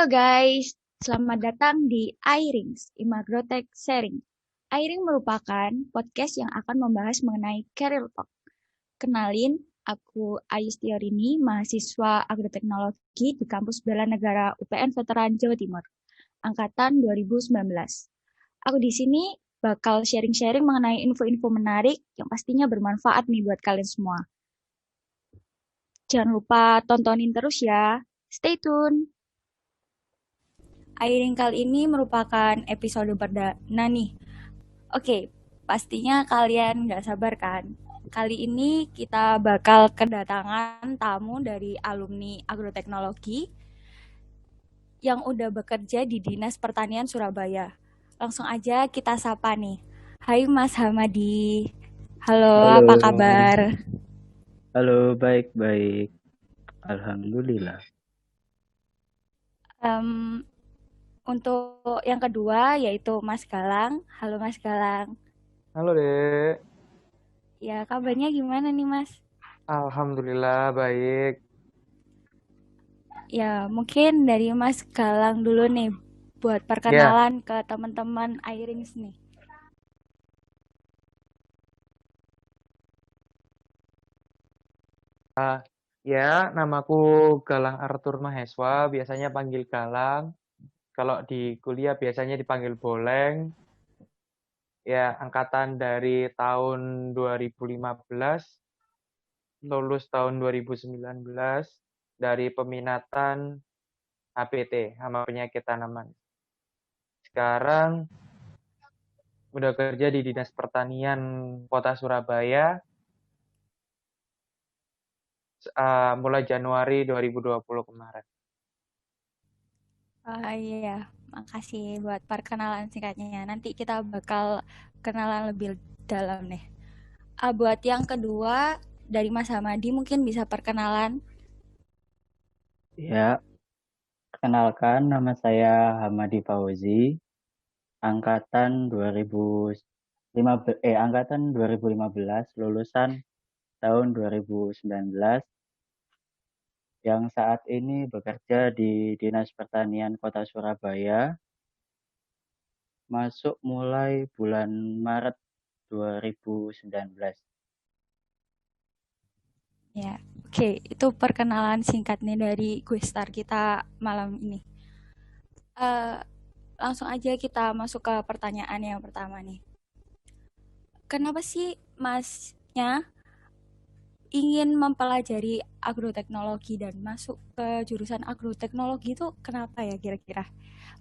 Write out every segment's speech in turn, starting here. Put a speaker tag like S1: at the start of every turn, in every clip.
S1: guys, selamat datang di iRings, Imagrotech Sharing. iRing merupakan podcast yang akan membahas mengenai career talk. Kenalin, aku Ayus Tiorini, mahasiswa agroteknologi di kampus Bela Negara UPN Veteran Jawa Timur, angkatan 2019. Aku di sini bakal sharing-sharing mengenai info-info menarik yang pastinya bermanfaat nih buat kalian semua. Jangan lupa tontonin terus ya. Stay tune. Airing kali ini merupakan episode perdana nih. Oke, pastinya kalian nggak sabar kan? Kali ini kita bakal kedatangan tamu dari alumni agroteknologi yang udah bekerja di Dinas Pertanian Surabaya. Langsung aja kita sapa nih. Hai Mas Hamadi. Halo,
S2: Halo,
S1: apa kabar?
S2: halo, baik-baik. Alhamdulillah.
S1: Em, untuk yang kedua yaitu Mas Galang. Halo Mas Galang.
S3: Halo Dek,
S1: Ya, kabarnya gimana nih Mas?
S3: Alhamdulillah baik.
S1: Ya, mungkin dari Mas Galang dulu nih buat
S3: Ya,
S1: perkenalan ke teman-teman Airings nih.
S3: namaku Galang Arthur Maheswa, biasanya panggil Galang. Kalau di kuliah biasanya dipanggil Boleng. Ya, angkatan dari tahun 2015, lulus tahun 2019 dari peminatan HPT, Hama Penyakit Tanaman. Sekarang udah kerja di Dinas Pertanian Kota Surabaya, mulai Januari 2020 kemarin.
S1: Iya, makasih buat perkenalan singkatnya. Nanti kita bakal kenalan lebih dalam nih. Buat yang kedua dari Mas Hamadi mungkin bisa perkenalan.
S2: Ya, kenalkan nama saya Hamadi Fauzi, angkatan 2015, lulusan tahun 2019, yang saat ini bekerja di Dinas Pertanian Kota Surabaya, masuk mulai bulan Maret 2019.
S1: Ya, oke, itu perkenalan singkat nih dari gue star kita malam ini. Eh, Langsung aja kita masuk ke pertanyaan yang pertama nih. Kenapa sih masnya ingin mempelajari agroteknologi dan masuk ke jurusan agroteknologi itu kenapa ya kira-kira?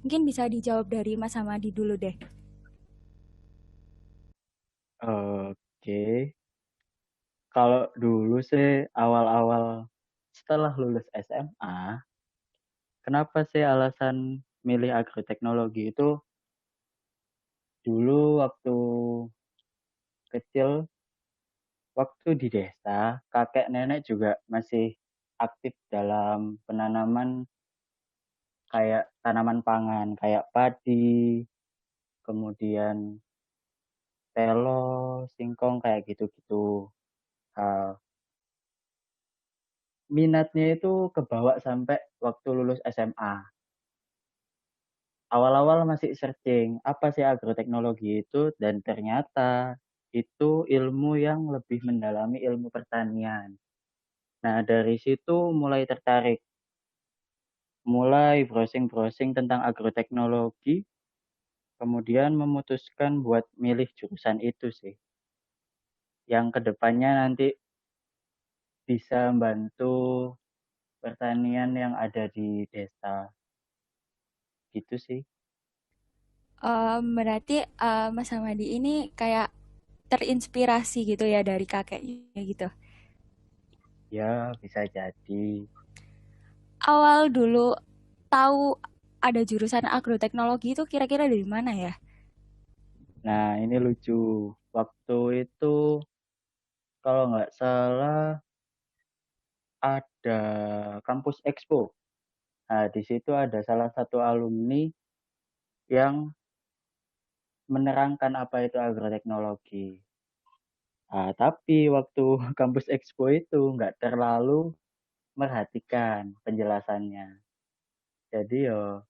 S1: Mungkin bisa dijawab dari Mas Hamadi dulu deh.
S2: Oke, kalau dulu sih awal-awal setelah lulus SMA, kenapa sih alasan milih agroteknologi itu dulu waktu kecil, waktu di desa, kakek nenek juga masih aktif dalam penanaman kayak tanaman pangan, kayak padi, kemudian telo, singkong, kayak gitu-gitu. Hal minatnya itu kebawa sampai waktu lulus SMA. Awal-awal masih searching apa sih agroteknologi itu, dan ternyata itu ilmu yang lebih mendalami ilmu pertanian. Nah, dari situ mulai tertarik, mulai browsing-browsing tentang agroteknologi, kemudian memutuskan buat milih jurusan itu sih. Yang kedepannya nanti bisa membantu pertanian yang ada di desa. Gitu sih.
S1: Berarti Mas Hamadi ini kayak terinspirasi gitu ya dari kakeknya gitu.
S2: Ya, bisa jadi.
S1: Awal dulu tahu ada jurusan agroteknologi itu kira-kira dari mana ya?
S2: Nah, ini lucu. Waktu itu, kalau nggak salah, ada kampus expo. Nah, di situ ada salah satu alumni yang menerangkan apa itu agroteknologi. Nah, tapi waktu kampus expo itu nggak terlalu merhatikan penjelasannya. Jadi ya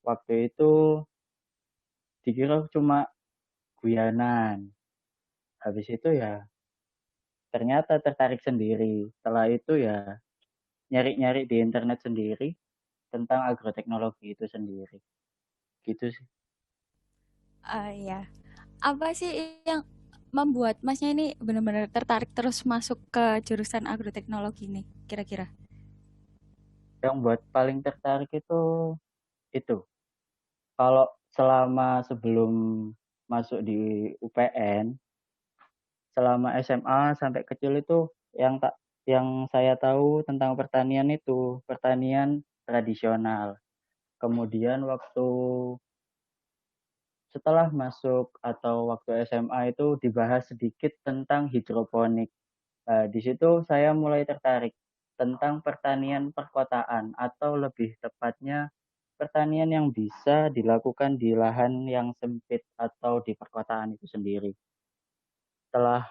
S2: waktu itu dikira cuma guyonan. Habis itu ya ternyata tertarik sendiri. Setelah itu ya nyari-nyari di internet sendiri tentang agroteknologi itu sendiri. Gitu sih.
S1: Ya, apa sih yang membuat Masnya ini benar-benar tertarik terus masuk ke jurusan agroteknologi ini, kira-kira?
S2: Yang buat paling tertarik itu. Kalau selama sebelum masuk di UPN, selama SMA sampai kecil itu yang saya tahu tentang pertanian itu pertanian tradisional. Kemudian waktu setelah masuk atau waktu SMA itu dibahas sedikit tentang hidroponik. Di situ saya mulai tertarik tentang pertanian perkotaan atau lebih tepatnya pertanian yang bisa dilakukan di lahan yang sempit atau di perkotaan itu sendiri. Setelah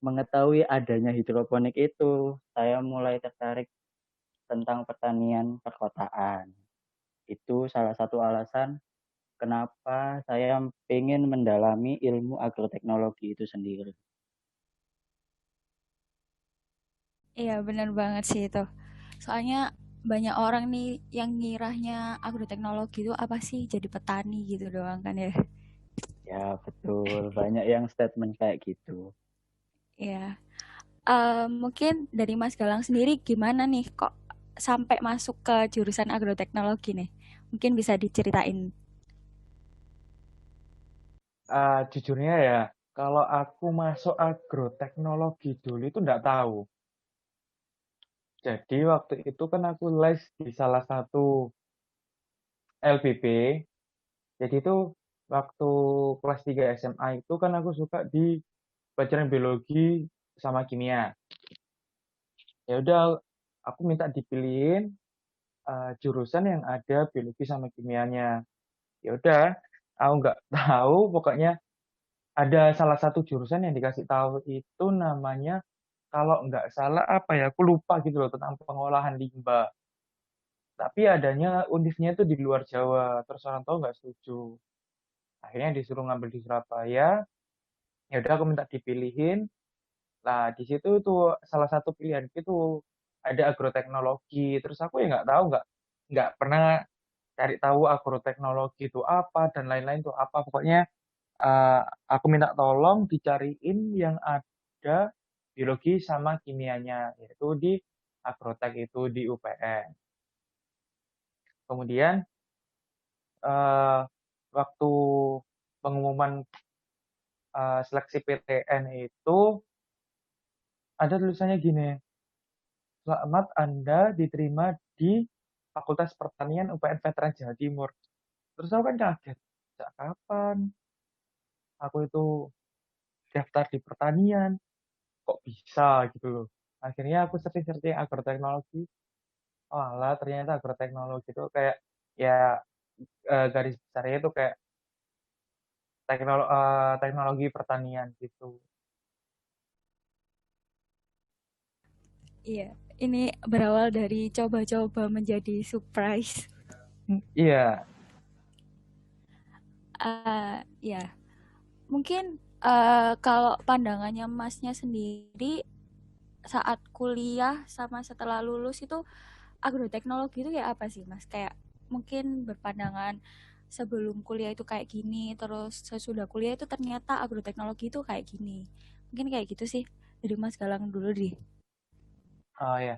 S2: mengetahui adanya hidroponik itu, saya mulai tertarik tentang pertanian perkotaan. Itu salah satu alasan kenapa saya ingin mendalami ilmu agroteknologi itu sendiri.
S1: Iya, benar banget sih itu. Soalnya banyak orang nih yang ngirahnya agroteknologi itu apa sih? Jadi petani gitu doang kan ya.
S2: Ya, betul. Banyak yang statement kayak gitu.
S1: Iya. Mungkin dari Mas Galang sendiri gimana nih kok sampai masuk ke jurusan agroteknologi nih? Mungkin bisa diceritain.
S3: Jujurnya ya, kalau aku masuk agroteknologi dulu itu nggak tahu. Jadi waktu itu kan aku les di salah satu LPB. Jadi itu waktu kelas 3 SMA itu kan aku suka di pelajaran biologi sama kimia. Ya udah, aku minta dipilihin jurusan yang ada biologi sama kimianya. Ya udah, aku nggak tahu, pokoknya ada salah satu jurusan yang dikasih tahu itu namanya, kalau nggak salah apa ya, aku lupa gitu loh, tentang pengolahan limbah. Tapi adanya univnya itu di luar Jawa, terus orang tua nggak setuju. Akhirnya disuruh ngambil di Surabaya, ya udah aku minta dipilihin. Nah, di situ tuh salah satu pilihan itu ada agroteknologi. Terus aku ya nggak tahu, nggak pernah cari tahu agroteknologi itu apa dan lain-lain itu apa. Pokoknya eh, aku minta tolong dicariin yang ada biologi sama kimianya, yaitu di agrotek itu di UPN. Kemudian eh, waktu pengumuman seleksi PTN itu ada tulisannya gini, selamat Anda diterima di Fakultas Pertanian UPN Veteran Jawa Timur. Terus aku kan kaget, sejak kapan aku itu daftar di pertanian, kok bisa gitu loh. Akhirnya aku searching-searching agroteknologi, oh alah ternyata agroteknologi itu kayak ya garis besarnya itu kayak teknologi pertanian gitu.
S1: Iya, ini berawal dari coba-coba menjadi surprise.
S3: Iya,
S1: Ya, mungkin kalau pandangannya Masnya sendiri saat kuliah sama setelah lulus itu agroteknologi itu kayak apa sih Mas? Kayak mungkin berpandangan sebelum kuliah itu kayak gini, terus sesudah kuliah itu ternyata agroteknologi itu kayak gini. Mungkin kayak gitu sih. Dari Mas Galang dulu deh.
S3: oh ya.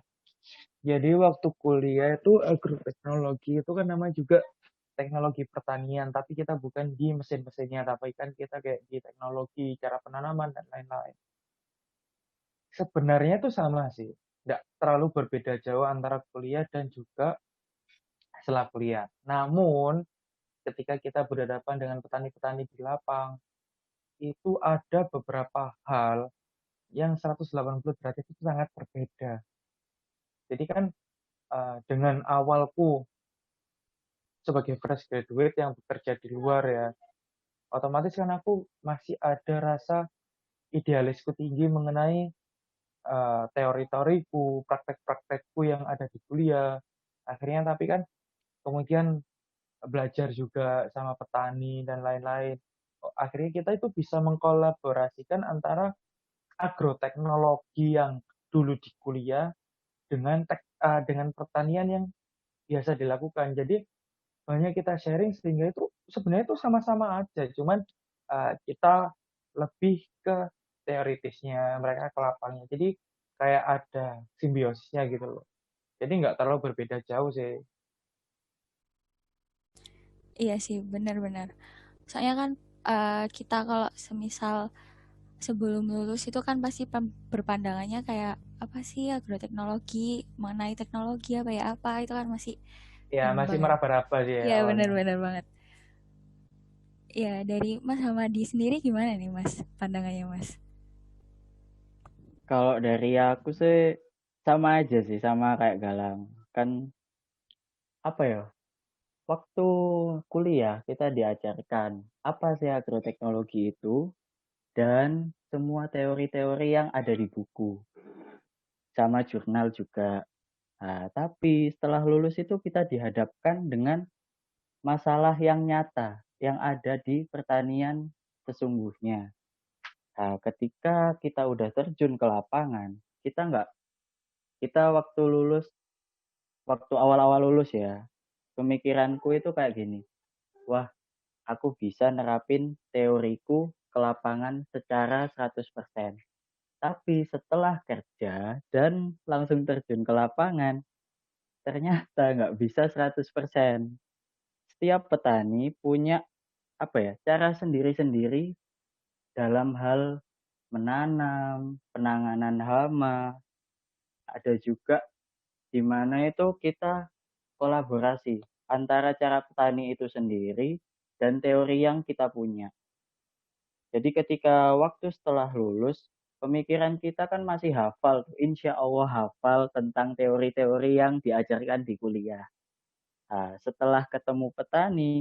S3: Jadi waktu kuliah itu agroteknologi itu kan namanya juga teknologi pertanian, tapi kita bukan di mesin-mesinnya, tapi kan kita kayak di teknologi cara penanaman dan lain-lain. Sebenarnya itu sama sih, nggak terlalu berbeda jauh antara kuliah dan juga setelah kuliah. Namun, ketika kita berhadapan dengan petani-petani di lapang, itu ada beberapa hal yang 180 derajat itu sangat berbeda. Jadi kan dengan awalku sebagai fresh graduate yang bekerja di luar ya, otomatis kan aku masih ada rasa idealisku tinggi mengenai teori-teoriku, praktek-praktekku yang ada di kuliah. Akhirnya tapi kan kemudian belajar juga sama petani dan lain-lain. Akhirnya kita itu bisa mengkolaborasikan antara agroteknologi yang dulu di kuliah dengan pertanian yang biasa dilakukan. Jadi banyak kita sharing sehingga itu sebenarnya itu sama-sama aja, cuman kita lebih ke teoritisnya, mereka ke lapangnya. Jadi kayak ada simbiosisnya gitu loh. Jadi nggak terlalu berbeda jauh sih.
S1: Iya sih, benar-benar. Soalnya kan kita kalau semisal sebelum lulus itu kan pasti berpandangannya kayak apa sih agroteknologi, mengenai teknologi apa ya apa, itu kan masih
S3: Ya masih
S1: bimbang ya.
S3: meraba-raba sih ya
S1: Iya
S3: awalnya.
S1: benar-benar banget. Ya dari Mas Hamadi sendiri gimana nih Mas pandangannya Mas?
S2: Kalau dari aku sih sama aja sih, sama kayak Galang. Kan apa ya? Waktu kuliah kita diajarkan apa sih agroteknologi itu dan semua teori-teori yang ada di buku sama jurnal juga. Nah, tapi setelah lulus itu kita dihadapkan dengan masalah yang nyata yang ada di pertanian sesungguhnya. Nah, ketika kita udah terjun ke lapangan, kita waktu lulus, waktu awal-awal lulus ya, pemikiranku itu kayak gini, wah aku bisa nerapin teoriku ke lapangan secara 100%. Tapi setelah kerja dan langsung terjun ke lapangan, ternyata nggak bisa 100%. Setiap petani punya apa ya, cara sendiri-sendiri dalam hal menanam, penanganan hama, ada juga di mana itu kita kolaborasi antara cara petani itu sendiri dan teori yang kita punya. Jadi ketika waktu setelah lulus, pemikiran kita kan masih hafal, insya Allah hafal tentang teori-teori yang diajarkan di kuliah. Nah, setelah ketemu petani,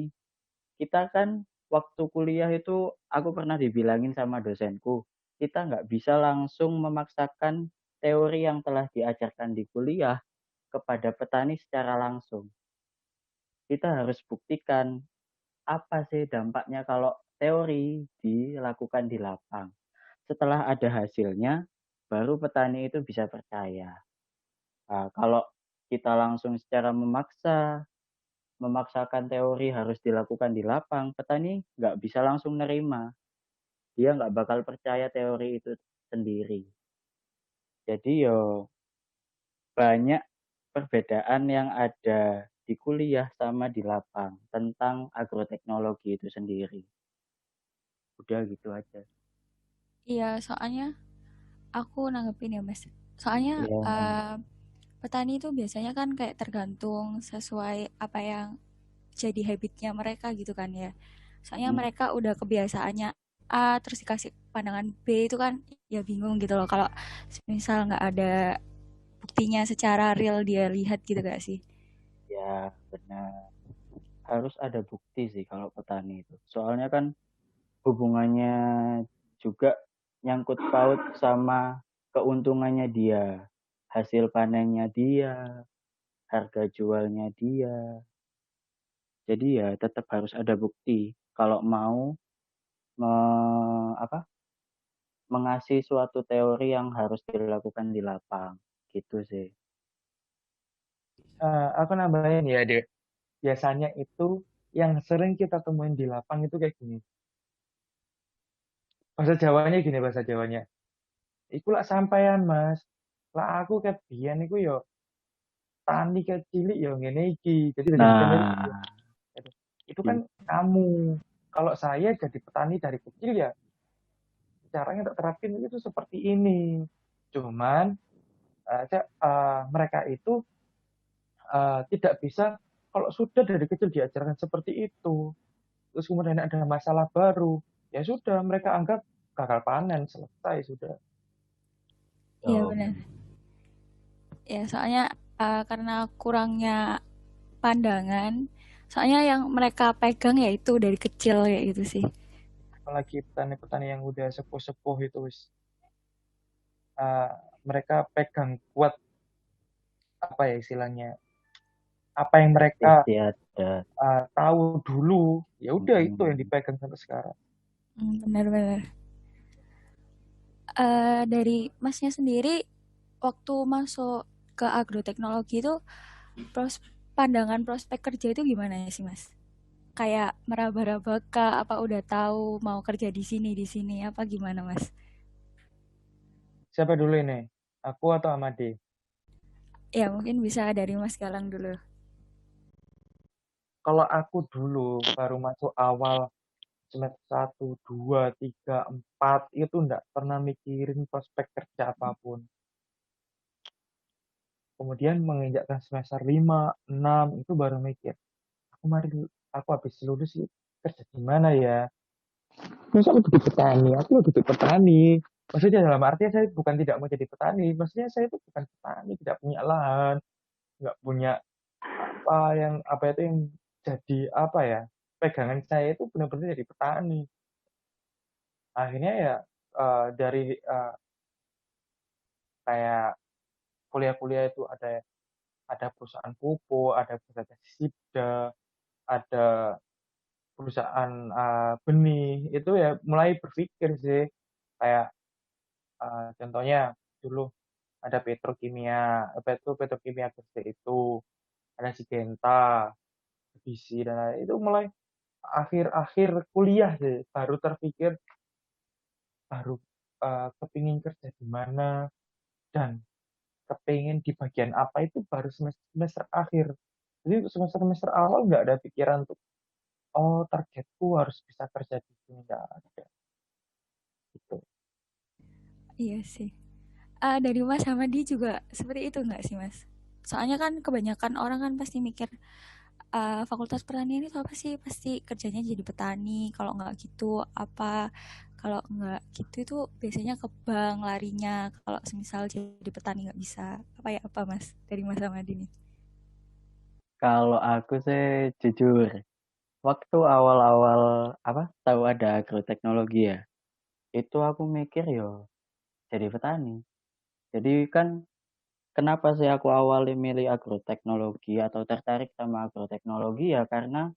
S2: kita kan waktu kuliah itu aku pernah dibilangin sama dosenku, kita nggak bisa langsung memaksakan teori yang telah diajarkan di kuliah kepada petani secara langsung. Kita harus buktikan apa sih dampaknya kalau teori dilakukan di lapang. Setelah ada hasilnya, baru petani itu bisa percaya. Nah, kalau kita langsung secara memaksakan teori harus dilakukan di lapang, petani nggak bisa langsung nerima. Dia nggak bakal percaya teori itu sendiri. Jadi yo banyak perbedaan yang ada di kuliah sama di lapang tentang agroteknologi itu sendiri. Udah gitu aja.
S1: Iya soalnya aku nanggepin ya Mas. Soalnya
S2: Iya.
S1: petani itu biasanya kan kayak tergantung sesuai apa yang jadi habitnya mereka gitu kan ya. Soalnya
S2: Hmm.
S1: mereka udah kebiasaannya A terus dikasih pandangan B itu kan ya bingung gitu loh kalau misal nggak ada buktinya secara real dia lihat gitu gak sih?
S2: Ya, benar. Harus ada bukti sih kalau petani itu. Soalnya kan hubungannya juga nyangkut paut sama keuntungannya dia, hasil panennya dia, harga jualnya dia. Jadi ya tetap harus ada bukti kalau mau apa, mengasih suatu teori yang harus dilakukan di lapang. Gitu sih.
S3: Aku nambahin ya deh. Biasanya itu yang sering kita temuin di lapang itu kayak gini. Bahasa Jawanya gini bahasa Jawanya. Iku lah sampean mas. Lah aku ket biyen iku yo tani kecil yo ngene iki. Jadi dari skenario
S2: Nah,
S3: itu kan kamu. Kalau saya jadi petani dari kecil ya caranya untuk terapin itu seperti ini. Cuman mereka itu tidak bisa kalau sudah dari kecil diajarkan seperti itu. Terus kemudian ada masalah baru, ya sudah mereka anggap gagal panen selesai sudah.
S1: Iya
S2: tuh.
S1: benar. Ya soalnya karena kurangnya pandangan, soalnya yang mereka pegang ya itu dari kecil kayak gitu sih.
S3: Apalagi petani-petani yang udah sepuh-sepuh itu uh, mereka pegang kuat apa ya istilahnya apa yang mereka
S2: Istiadat.
S3: tahu dulu, ya udah itu yang
S2: Mm-mm.
S3: dipegang sampai sekarang.
S1: Benar-benar. Dari masnya sendiri, waktu masuk ke agroteknologi itu, pandangan prospek kerja itu gimana ya sih mas? Kayak meraba-raba kah, apa udah tahu mau kerja di sini apa gimana mas?
S3: Siapa dulu ini? Aku atau Amade?
S1: Ya mungkin bisa dari mas Galang dulu.
S3: Kalau aku dulu baru masuk awal semester 1, 2, 3, 4 itu enggak pernah mikirin prospek kerja apapun. Kemudian menginjakkan semester 5, 6 itu baru mikir, aku habis lulus sih kerja di mana ya? Masa aku jadi petani? Aku mau jadi petani. Maksudnya dalam artinya saya bukan tidak mau jadi petani. Maksudnya saya itu bukan petani, tidak punya lahan, nggak punya apa itu yang jadi apa ya? Pegangan saya itu benar-benar jadi petani. Akhirnya ya dari kayak kuliah-kuliah itu ada perusahaan pupuk, ada perusahaan pestisida, ada perusahaan benih. Itu ya mulai berpikir sih kayak contohnya dulu ada petrokimia, apa itu petrokimia Gresik itu, ada Sigenta, Bisi dan lain itu mulai akhir-akhir kuliah sih baru terpikir, baru kepingin kerja di mana dan kepingin di bagian apa itu baru semester akhir. Jadi semester awal nggak ada pikiran untuk oh targetku harus bisa kerja di sini, nggak ada gitu.
S1: Iya sih. Dari mas sama dia juga seperti itu nggak sih mas? Soalnya kan kebanyakan orang kan pasti mikir fakultas pertanian itu apa sih? Pasti kerjanya jadi petani. Kalau nggak gitu apa? Kalau nggak gitu itu biasanya ke bank larinya. Kalau semisal jadi petani nggak bisa. Apa ya apa mas? Dari mas sama Dini.
S2: Kalau aku sih jujur, waktu awal-awal tahu ada agroteknologi ya, itu aku mikir yo jadi petani. Jadi kan kenapa sih aku awalnya milih agroteknologi atau tertarik sama agroteknologi ya karena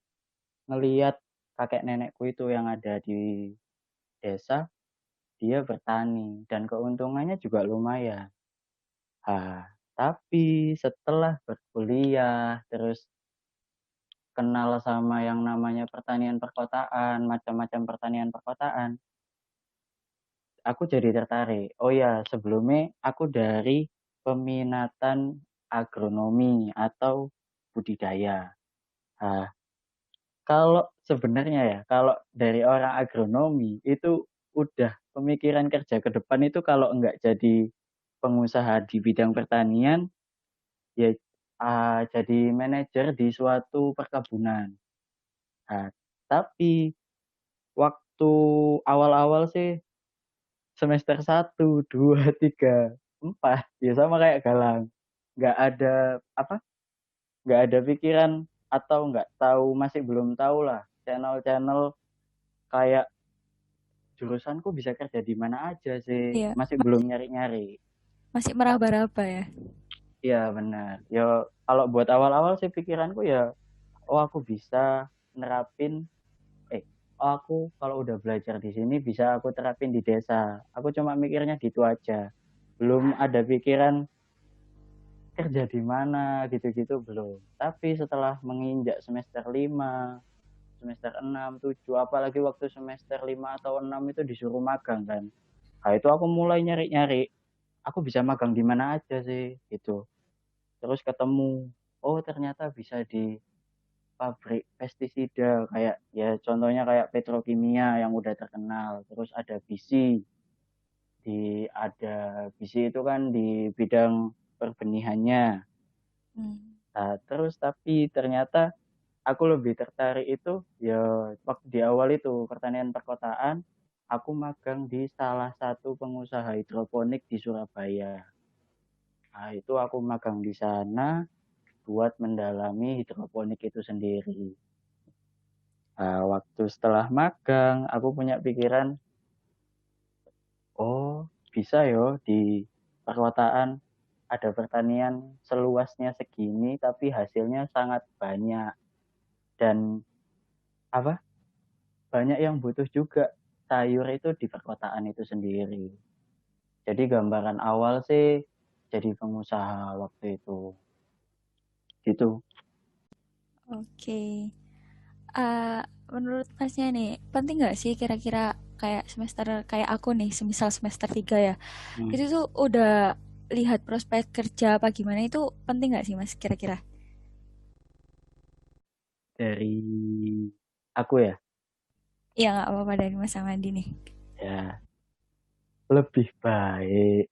S2: ngeliat kakek nenekku itu yang ada di desa, dia bertani dan keuntungannya juga lumayan. Tapi setelah berkuliah, terus kenal sama yang namanya pertanian perkotaan, macam-macam pertanian perkotaan, aku jadi tertarik. Oh ya, sebelumnya aku dari peminatan agronomi atau budidaya. Nah, kalau sebenarnya ya, kalau dari orang agronomi itu udah pemikiran kerja ke depan itu kalau enggak jadi pengusaha di bidang pertanian, ya jadi manajer di suatu perkebunan. Nah, tapi waktu awal-awal sih semester 1, 2, 3, 4 ya sama kayak Galang. Nggak ada apa? Nggak ada pikiran atau nggak tahu masih belum tahu lah channel-channel kayak jurusanku bisa kerja di mana aja sih.
S1: Iya,
S2: Masih belum nyari-nyari.
S1: masih meraba-raba ya.
S2: Iya benar. Ya kalau buat awal-awal sih pikiranku ya, oh aku bisa nerapin oh aku kalau udah belajar di sini bisa aku terapin di desa. Aku cuma mikirnya gitu aja. Belum ada pikiran kerja di mana gitu-gitu belum. Tapi setelah menginjak semester 5, semester 6, 7, apalagi waktu semester 5 atau 6 itu disuruh magang kan. Nah, itu aku mulai nyari-nyari, aku bisa magang di mana aja sih gitu. Terus ketemu, oh ternyata bisa di pabrik pestisida kayak ya contohnya kayak petrokimia yang udah terkenal. Terus ada BC, ada BC itu kan di bidang perbenihannya.
S1: Hmm.
S2: Nah, terus tapi ternyata aku lebih tertarik itu ya waktu di awal itu pertanian perkotaan, aku magang di salah satu pengusaha hidroponik di Surabaya. Nah, itu aku magang di sana buat mendalami hidroponik itu sendiri. Nah, waktu setelah magang, aku punya pikiran, oh bisa yo di perkotaan ada pertanian seluasnya segini tapi hasilnya sangat banyak, dan apa, banyak yang butuh juga sayur itu di perkotaan itu sendiri. Jadi gambaran awal sih jadi pengusaha waktu itu gitu.
S1: Oke. Eh, Menurut Masnya nih, penting nggak sih kira-kira kayak semester kayak aku nih, semisal semester 3 ya,
S2: Hmm.
S1: itu tuh udah lihat prospek kerja apa gimana itu penting nggak sih Mas kira-kira?
S2: Dari aku ya,
S1: Iya nggak apa-apa dari Mas Amandi nih.
S2: ya lebih baik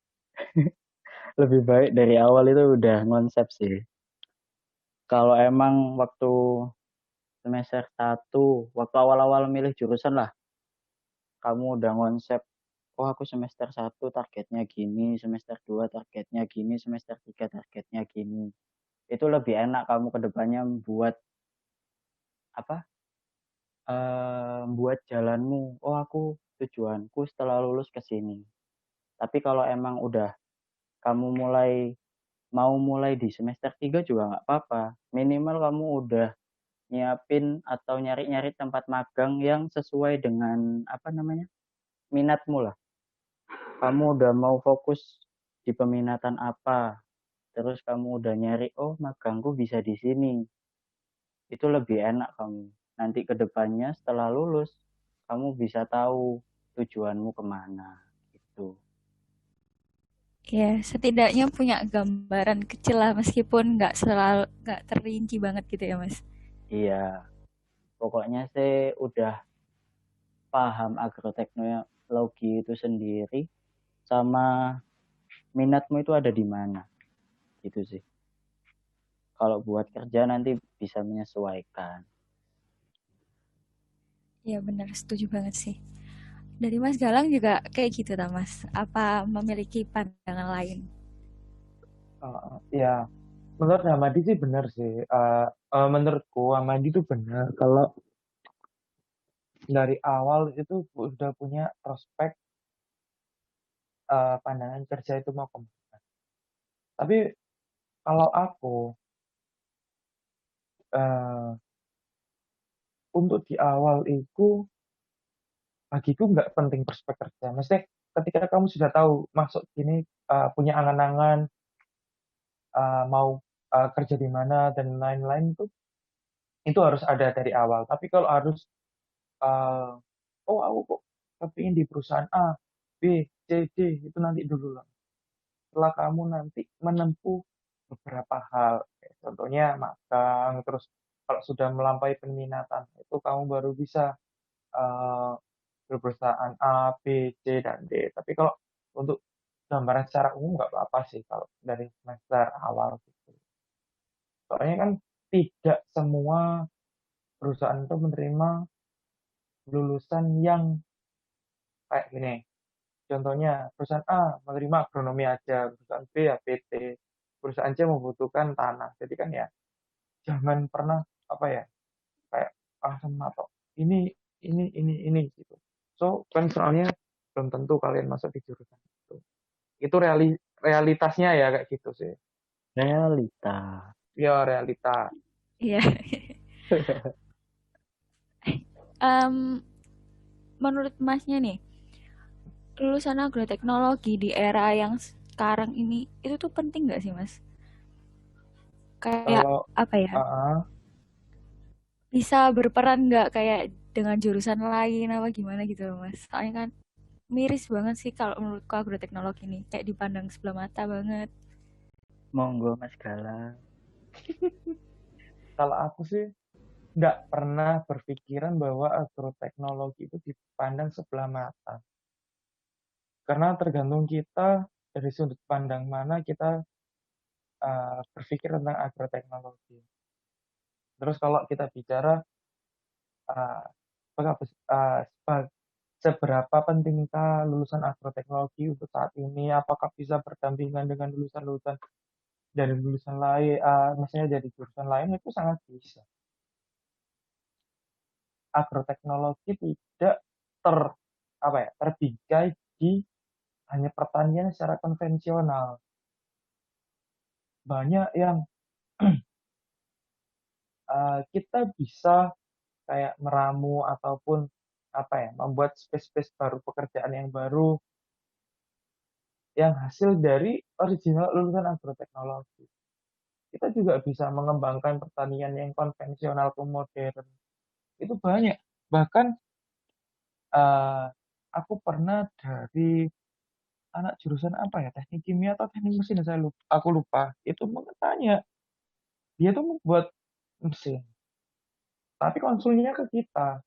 S2: lebih baik dari awal itu udah ngonsep sih. Kalau emang waktu semester satu, waktu awal-awal milih jurusan lah, kamu udah ngonsep, oh aku semester satu targetnya gini, semester 2 targetnya gini, semester 3 targetnya gini. Itu lebih enak kamu ke depannya buat apa? Buat jalanmu. Oh, aku tujuanku setelah lulus ke sini. Tapi kalau emang udah kamu mulai di semester 3 juga nggak apa-apa. Minimal kamu udah nyiapin atau nyari-nyari tempat magang yang sesuai dengan apa namanya? Minatmu lah. Kamu udah mau fokus di peminatan apa? Terus kamu udah nyari, oh magangku bisa di sini. Itu lebih enak kamu. Nanti ke depannya setelah lulus, kamu bisa tahu tujuanmu kemana. Gitu.
S1: Ya, setidaknya punya gambaran kecil lah meskipun nggak terinci banget gitu ya Mas.
S2: Iya, pokoknya sih udah paham agroteknologi itu sendiri, sama minatmu itu ada di mana. Gitu sih. Kalau buat kerja nanti bisa menyesuaikan.
S1: Ya benar, setuju banget sih. Dari Mas Galang juga kayak gitu ta Mas? Apa memiliki pandangan lain?
S3: Ya, menurut Hamadi sih benar sih. Menurutku Hamadi itu benar kalau dari awal itu udah punya prospek pandangan kerja itu mau kemana. Tapi kalau aku eh, untuk di awal itu bagiku nggak penting prospek kerja. Maksudnya ketika kamu sudah tahu masuk sini punya angan-angan mau kerja di mana dan lain-lain itu harus ada dari awal. Tapi kalau harus eh, oh aku kok kepingin di perusahaan A, B, C, D itu nanti dulu lah. Setelah kamu nanti menempuh beberapa hal, kayak contohnya magang, terus kalau sudah melampaui peminatan itu kamu baru bisa eh, perusahaan A, B, C, dan D. Tapi kalau untuk gambaran secara umum nggak apa-apa sih kalau dari semester awal gitu. Soalnya kan tidak semua perusahaan itu menerima lulusan yang kayak gini. Contohnya perusahaan A menerima agronomi aja, perusahaan B ya PT, perusahaan C membutuhkan tanah. Jadi kan ya jangan pernah apa ya kayak sama atau ini ini gitu. So kan soalnya belum tentu kalian masuk di jurusan itu. Itu realitasnya ya kayak gitu sih.
S2: Realita.
S3: Ya realita.
S1: Iya. Em, Menurut Masnya nih, lulusan agroteknologi di era yang sekarang ini itu tuh penting nggak sih Mas? Kayak
S3: Kalau
S1: apa ya?
S3: uh,
S1: Bisa berperan nggak kayak dengan jurusan lain apa gimana gitu loh Mas? Soalnya kan miris banget sih kalau menurutku agroteknologi ini kayak dipandang sebelah mata banget.
S2: Monggo Mas Galang.
S3: kalau aku sih nggak pernah berpikiran bahwa agroteknologi itu dipandang sebelah mata. Karena tergantung kita dari sudut pandang mana kita berpikir tentang agroteknologi. Terus kalau kita bicara uh, seberapa pentingkah lulusan agroteknologi untuk saat ini, apakah bisa berdampingan dengan lulusan-lulusan dari lulusan lain, maksudnya dari jurusan lain itu sangat bisa. Agroteknologi tidak ter apa ya terbingkai di hanya pertanian secara konvensional. banyak yang kita bisa kayak meramu ataupun membuat space-space baru, pekerjaan yang baru yang hasil dari original lulusan agroteknologi. Kita juga bisa mengembangkan pertanian yang konvensional ke modern. Itu banyak. Bahkan eh, aku pernah dari anak jurusan apa ya, teknik kimia atau teknik mesin, aku lupa. Itu tanya, dia tuh membuat mesin, tapi konsulnya ke kita,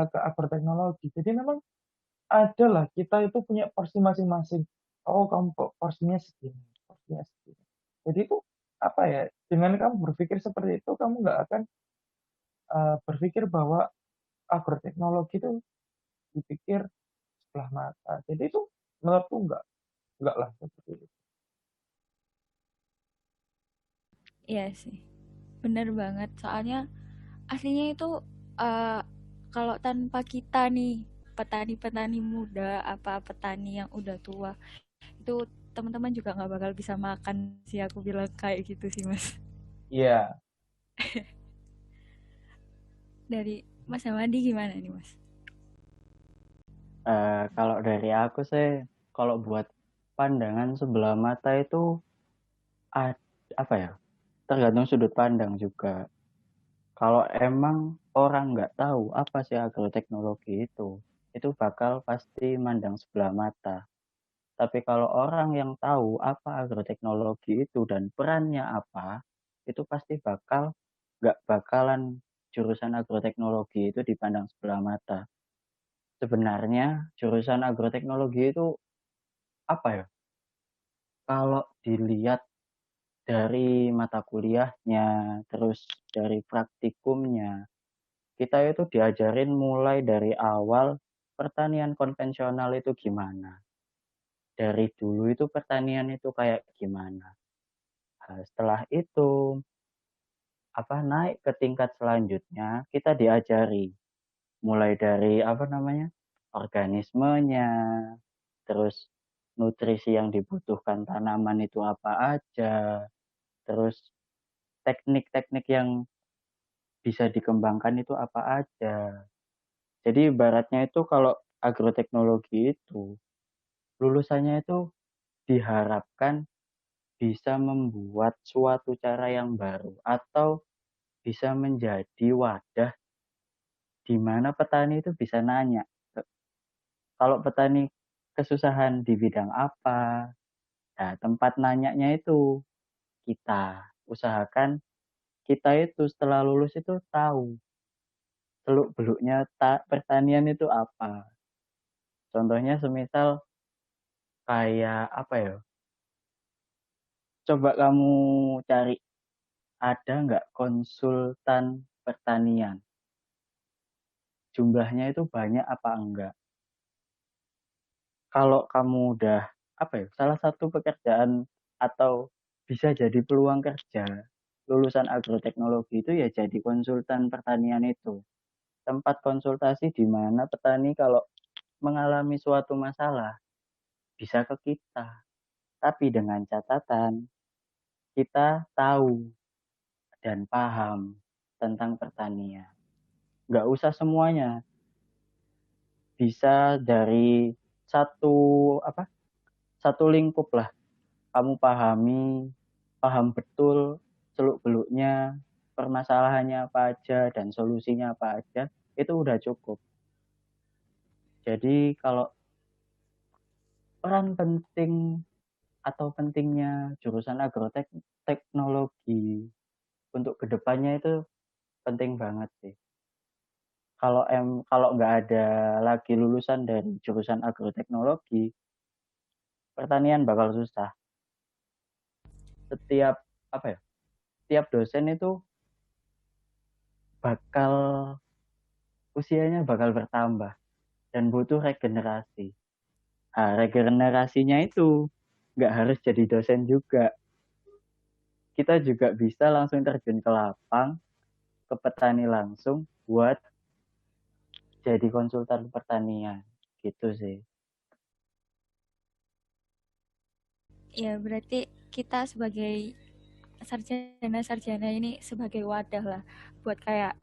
S3: ke agroteknologi. Jadi memang adalah kita itu punya porsi masing-masing. Oh, kamu porsinya segini, porsinya segini. Jadi itu apa ya? Dengan kamu berpikir seperti itu, kamu nggak akan berpikir bahwa agroteknologi itu dipikir sebelah mata. Jadi itu menurutku enggak lah seperti itu.
S1: Iya sih, bener banget. Soalnya aslinya itu eh, kalau tanpa kita nih, petani-petani muda, apa petani yang udah tua, itu teman-teman juga nggak bakal bisa makan sih, aku bilang kayak gitu sih Mas.
S3: Iya,
S1: Dari Mas Hamadi gimana nih Mas?
S2: Kalau dari aku sih, kalau buat pandangan sebelah mata itu apa ya? Tergantung sudut pandang juga. Kalau emang orang nggak tahu apa sih agroteknologi itu bakal pasti mandang sebelah mata. Tapi kalau orang yang tahu apa agroteknologi itu dan perannya apa, itu pasti nggak bakalan jurusan agroteknologi itu dipandang sebelah mata. Sebenarnya jurusan agroteknologi itu apa ya? Kalau dilihat dari mata kuliahnya, terus dari praktikumnya, kita itu diajarin mulai dari awal pertanian konvensional itu gimana. Dari dulu itu pertanian itu kayak gimana. Nah, setelah itu naik ke tingkat selanjutnya kita diajari mulai dari organismenya, terus nutrisi yang dibutuhkan tanaman itu apa aja, terus teknik-teknik yang bisa dikembangkan itu apa aja. Jadi ibaratnya itu kalau agroteknologi itu lulusannya itu diharapkan bisa membuat suatu cara yang baru atau bisa menjadi wadah di mana petani itu bisa nanya, kalau petani kesusahan di bidang apa, nah tempat nanyanya itu kita usahakan kita itu setelah lulus itu tahu seluk-beluknya pertanian itu apa. Contohnya semisal kayak apa ya, coba kamu cari ada nggak konsultan pertanian, jumlahnya itu banyak apa enggak. Kalau kamu udah salah satu pekerjaan atau bisa jadi peluang kerja lulusan agroteknologi itu ya jadi konsultan pertanian, itu tempat konsultasi di mana petani kalau mengalami suatu masalah bisa ke kita, tapi dengan catatan kita tahu dan paham tentang pertanian. Nggak usah semuanya, bisa dari satu satu lingkup lah. Kamu paham betul seluk-beluknya, permasalahannya apa aja, dan solusinya apa aja, itu udah cukup. Jadi kalau peran penting atau pentingnya jurusan agroteknologi untuk kedepannya itu penting banget sih. Kalau nggak ada lagi lulusan dari jurusan agroteknologi, pertanian bakal susah. Setiap apa ya? Setiap dosen itu bakal usianya bakal bertambah dan butuh regenerasi. Nah, regenerasinya itu nggak harus jadi dosen juga. Kita juga bisa langsung terjun ke lapang, ke petani langsung buat jadi konsultan pertanian. Gitu sih.
S1: Ya berarti kita sebagai sarjana ini sebagai wadah lah buat kayak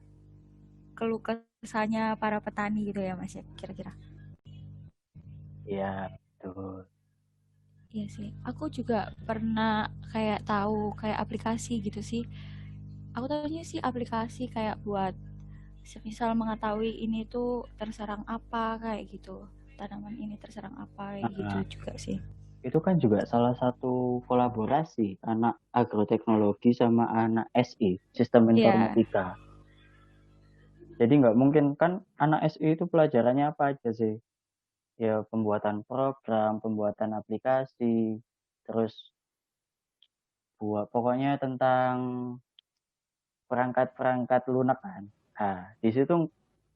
S1: keluh kesahnya para petani gitu ya Mas ya, kira-kira.
S2: Iya, betul.
S1: Iya sih, aku juga pernah kayak tahu kayak aplikasi gitu sih. Aku tahunya sih aplikasi kayak buat semisal mengetahui ini tuh terserang apa kayak gitu. Tanaman ini terserang apa kayak gitu
S2: Nah,
S1: juga sih.
S2: itu kan juga salah satu kolaborasi anak agroteknologi sama anak SI, sistem
S1: Iya,
S2: informatika. Jadi nggak mungkin kan anak SI itu pelajarannya apa aja sih? Ya pembuatan program, pembuatan aplikasi, terus buat pokoknya tentang perangkat-perangkat lunak kan. Nah, di situ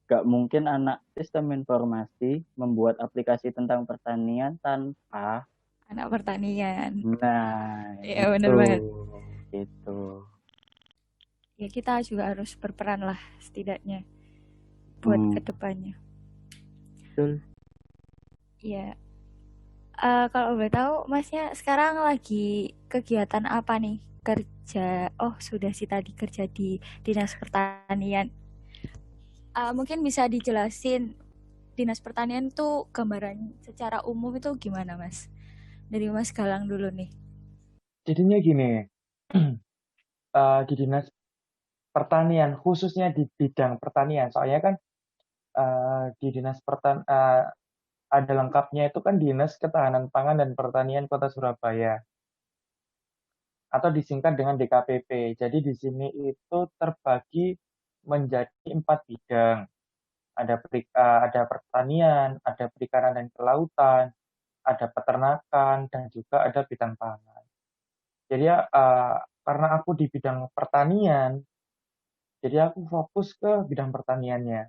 S2: nggak mungkin anak sistem informasi membuat aplikasi tentang pertanian tanpa,
S1: anak pertanian.
S2: nah
S1: Iya
S2: itu,
S1: bener banget.
S2: gitu.
S1: Ya kita juga harus berperan lah setidaknya buat
S2: Hmm,
S1: kedepannya.
S2: betul.
S1: Iya. Kalau boleh tahu, Masnya sekarang lagi kegiatan apa nih? Kerja, oh sudah sih tadi kerja di Dinas Pertanian. Mungkin bisa dijelasin Dinas Pertanian tuh gambaran secara umum itu gimana, Mas? Dari Mas Galang dulu nih.
S3: Jadinya gini, di dinas pertanian, khususnya di bidang pertanian, soalnya kan di dinas ada lengkapnya itu kan Dinas Ketahanan Pangan dan Pertanian Kota Surabaya atau disingkat dengan DKPP. Jadi di sini itu terbagi menjadi 4 bidang. Ada pertanian, ada perikanan dan kelautan, ada peternakan, dan juga ada bidang pangan. Jadi ya, karena aku di bidang pertanian, jadi aku fokus ke bidang pertaniannya.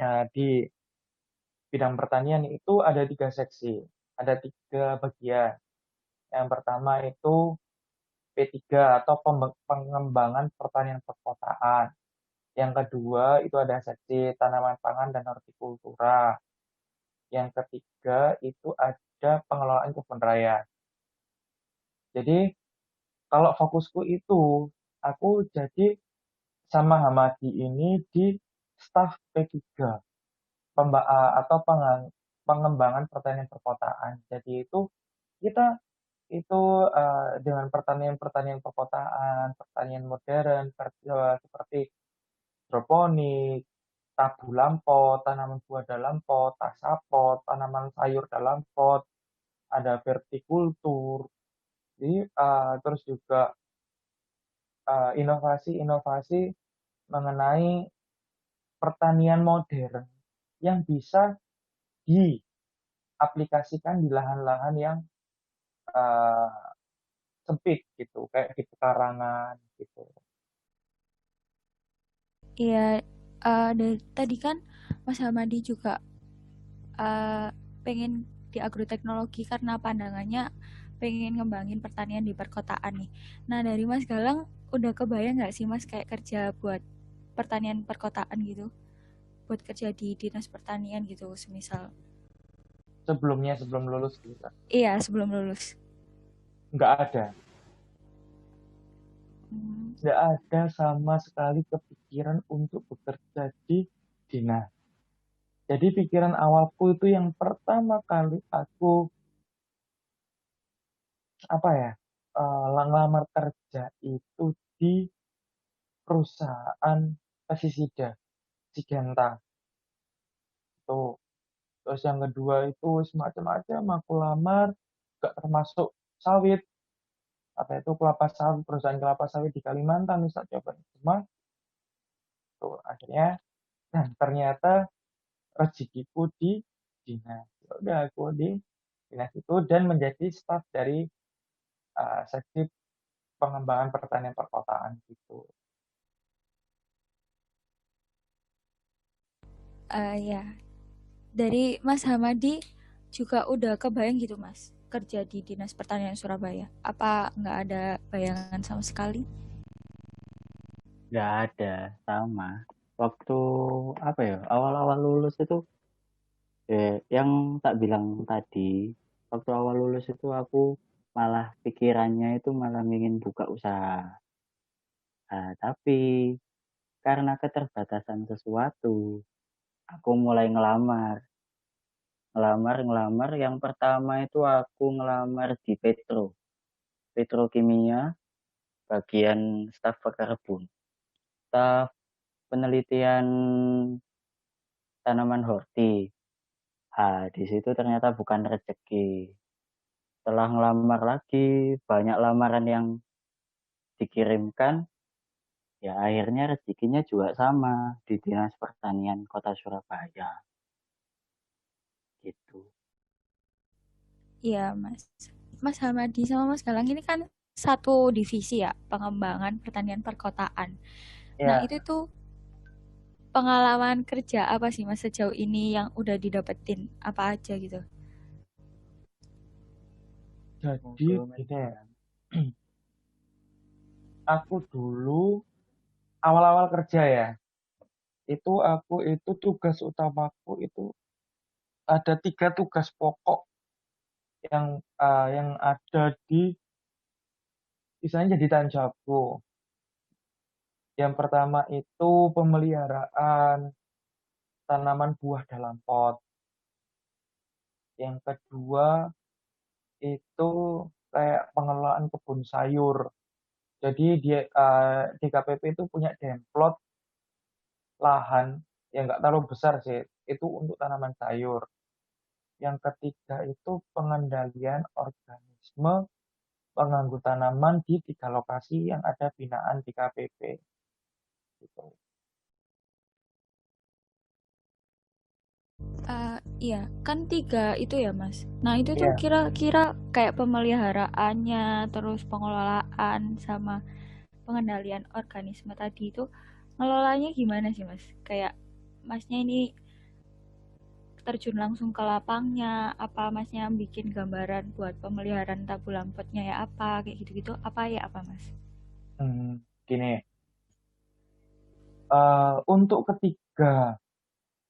S3: Nah, di bidang pertanian itu ada 3 seksi, ada 3 bagian. Yang pertama itu P3 atau pengembangan pertanian perkotaan. Yang kedua itu ada seksi tanaman pangan dan hortikultura. Yang ketiga itu ada pengelolaan kebun raya. Jadi kalau fokusku itu aku jadi sama Hamadi ini di staf P3 atau pengembangan pertanian perkotaan. Jadi itu kita itu dengan pertanian-pertanian perkotaan, pertanian modern seperti hidroponik, tabu lampot, tanaman buah dalam pot, tasapot, tanaman sayur dalam pot, ada vertikultur, jadi terus juga inovasi-inovasi mengenai pertanian modern yang bisa diaplikasikan di lahan-lahan yang uh, sempit gitu, kayak di pekarangan gitu.
S1: Iya, dari tadi kan Mas Hamadi juga uh, pengen di agroteknologi karena pandangannya pengen ngembangin pertanian di perkotaan nih. Nah dari Mas Galang udah kebayang nggak sih Mas kayak kerja buat pertanian perkotaan gitu, buat kerja di dinas pertanian gitu, semisal?
S3: Sebelum lulus gitu.
S1: Iya sebelum lulus.
S3: Nggak ada.
S1: Hmm,
S3: Nggak ada sama sekali kepikiran untuk bekerja di dinas. Jadi pikiran awalku itu yang pertama kali aku apa ya ngelamar kerja itu di perusahaan pestisida Sigenta itu. Terus yang kedua itu semacam-macam aku lamar, gak termasuk sawit, apa itu kelapa sawit, perusahaan kelapa sawit di Kalimantan bisa coba cuma tuh akhirnya nah ternyata rezekiku di dinas. Ya udah aku di dinas itu dan menjadi staf dari seksi pengembangan pertanian perkotaan gitu.
S1: ya dari Mas Hamadi juga udah kebayang gitu Mas kerja di dinas pertanian Surabaya? Apa nggak ada bayangan sama sekali?
S2: Nggak ada, sama. Waktu apa ya, awal-awal lulus itu, yang tak bilang tadi, waktu awal lulus itu aku malah pikirannya itu malah ingin buka usaha. Nah, tapi karena keterbatasan sesuatu, aku mulai ngelamar. Ngelamar. Yang pertama itu aku ngelamar di Petrokimia, bagian staf pekerbun. Staf penelitian tanaman horti. Di situ ternyata bukan rezeki. Setelah ngelamar lagi, banyak lamaran yang dikirimkan, ya akhirnya rezekinya juga sama di Dinas Pertanian Kota Surabaya. Gitu.
S1: Iya, Mas. Mas Hamadi sama Mas Galang ini kan satu divisi ya, pengembangan pertanian perkotaan. Nah,
S3: Ya,
S1: itu tuh pengalaman kerja apa sih Mas sejauh ini yang udah didapetin? Apa aja gitu?
S3: jadi gini ya, aku dulu awal-awal kerja ya, aku itu tugas utamaku itu ada 3 tugas pokok yang ada di misalnya jadi tanggung jawabku. Yang pertama itu pemeliharaan tanaman buah dalam pot. Yang kedua itu kayak pengelolaan kebun sayur. Jadi DKPP itu punya demplot lahan yang nggak terlalu besar sih, itu untuk tanaman sayur. Yang ketiga itu pengendalian organisme pengganggu tanaman di 3 lokasi yang ada binaan DKPP. Gitu.
S1: Iya, kan 3 itu ya Mas. Nah, itu tuh
S3: Iya,
S1: kira-kira kayak pemeliharaannya, terus pengelolaan sama pengendalian organisme tadi itu ngelolanya gimana sih Mas? Kayak Masnya ini terjun langsung ke lapangnya, apa Masnya bikin gambaran buat pemeliharaan tabu lampotnya ya apa, kayak gitu-gitu, apa ya apa Mas?
S3: gini, untuk ketiga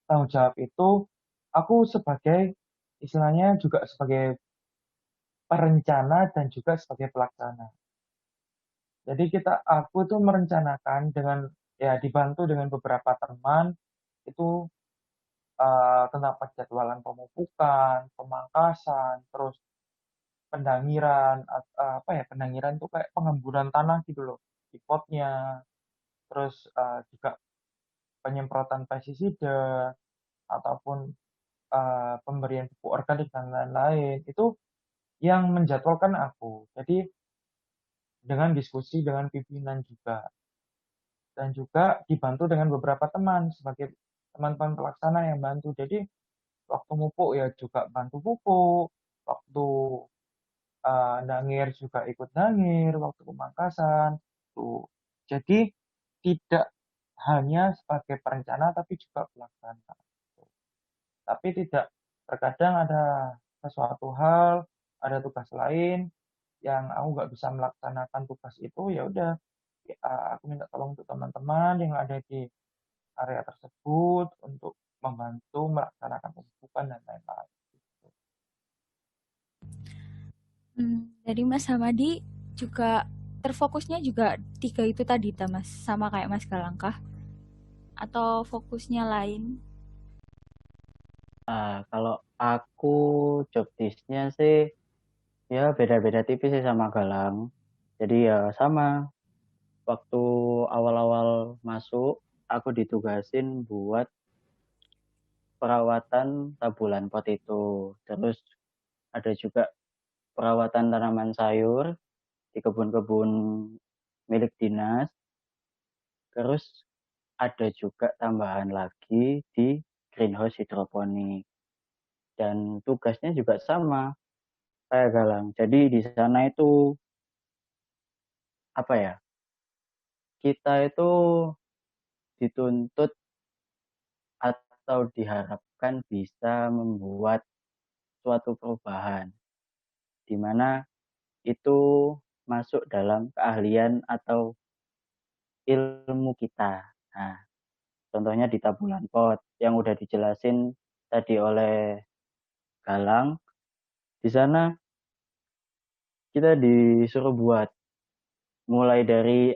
S3: tanggung jawab itu, aku sebagai istilahnya juga sebagai perencana dan juga sebagai pelaksana. Jadi aku itu merencanakan dengan ya dibantu dengan beberapa teman itu tentang penjadwalan pemupukan, pemangkasan, terus pendangiran, apa ya pendangiran itu kayak pengemburan tanah gitu loh di potnya, terus juga penyemprotan pestisida ataupun pemberian pupuk organik dan lain-lain itu yang menjadwalkan aku. Jadi dengan diskusi dengan pimpinan juga dan juga dibantu dengan beberapa teman sebagai teman-teman pelaksana yang bantu. Jadi waktu pupuk ya juga bantu pupuk, waktu nangir juga ikut nangir, waktu pemangkasan tuh. Jadi tidak hanya sebagai perencana tapi juga pelaksana. Tapi tidak terkadang ada sesuatu hal, ada tugas lain yang aku nggak bisa melaksanakan tugas itu, ya udah aku minta tolong untuk teman-teman yang ada di area tersebut untuk membantu melaksanakan pemupukan dan lain-lain.
S1: Jadi Mas Hamadi juga terfokusnya juga 3 itu tadi ta Mas, sama kayak Mas Galangkah? Atau fokusnya lain?
S2: Kalau aku job desk-nya sih ya beda-beda tipis sih sama Galang. Jadi ya sama, waktu awal-awal masuk aku ditugasin buat perawatan tabulan pot itu. Terus ada juga perawatan tanaman sayur di kebun-kebun milik dinas. Terus ada juga tambahan lagi di greenhouse hidroponik. Dan tugasnya juga sama kayak Galang. Jadi di sana itu apa ya? Kita itu dituntut atau diharapkan bisa membuat suatu perubahan di mana itu masuk dalam keahlian atau ilmu kita. Nah, contohnya di tabulan pot yang udah dijelasin tadi oleh Galang. Di sana kita disuruh buat mulai dari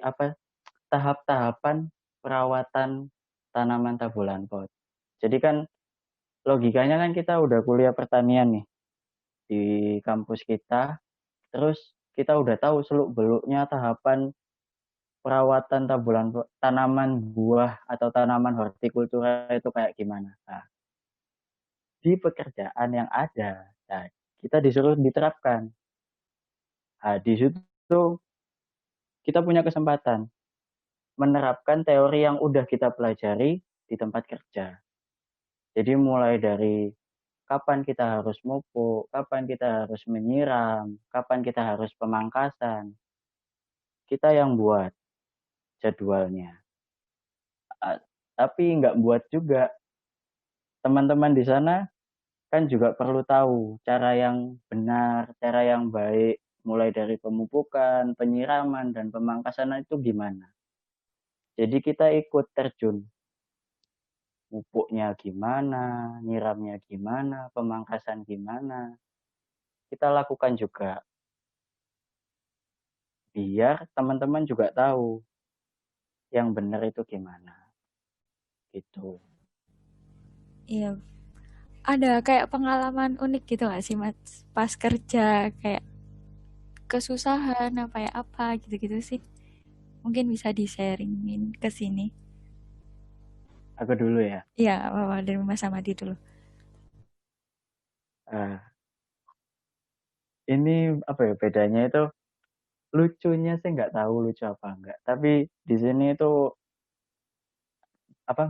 S2: tahap-tahapan perawatan tanaman tabulan pot. Jadi kan logikanya kan kita udah kuliah pertanian nih di kampus kita, terus kita udah tahu seluk-beluknya tahapan perawatan tanaman buah atau tanaman hortikultura itu kayak gimana. Nah, di pekerjaan yang ada, nah, kita disuruh diterapkan. Nah, di situ kita punya kesempatan menerapkan teori yang udah kita pelajari di tempat kerja. Jadi mulai dari kapan kita harus mupuk, kapan kita harus menyiram, kapan kita harus pemangkasan, kita yang buat jadwalnya. Tapi nggak buat juga. Teman-teman di sana kan juga perlu tahu cara yang benar, cara yang baik, mulai dari pemupukan, penyiraman, dan pemangkasan itu gimana. Jadi kita ikut terjun. Pupuknya gimana, nyiramnya gimana, pemangkasan gimana. Kita lakukan juga. Biar teman-teman juga tahu yang benar itu gimana. Gitu.
S1: Iya, ada kayak pengalaman unik gitu gak sih Mas? Pas kerja kayak kesusahan apa ya apa gitu-gitu sih. Mungkin bisa di-sharingin ke sini.
S2: Aku dulu ya.
S1: Iya, apa dari Mas Samadi dulu.
S2: Uh, ini apa ya bedanya itu lucunya sih nggak tahu lucu apa enggak. Tapi di sini itu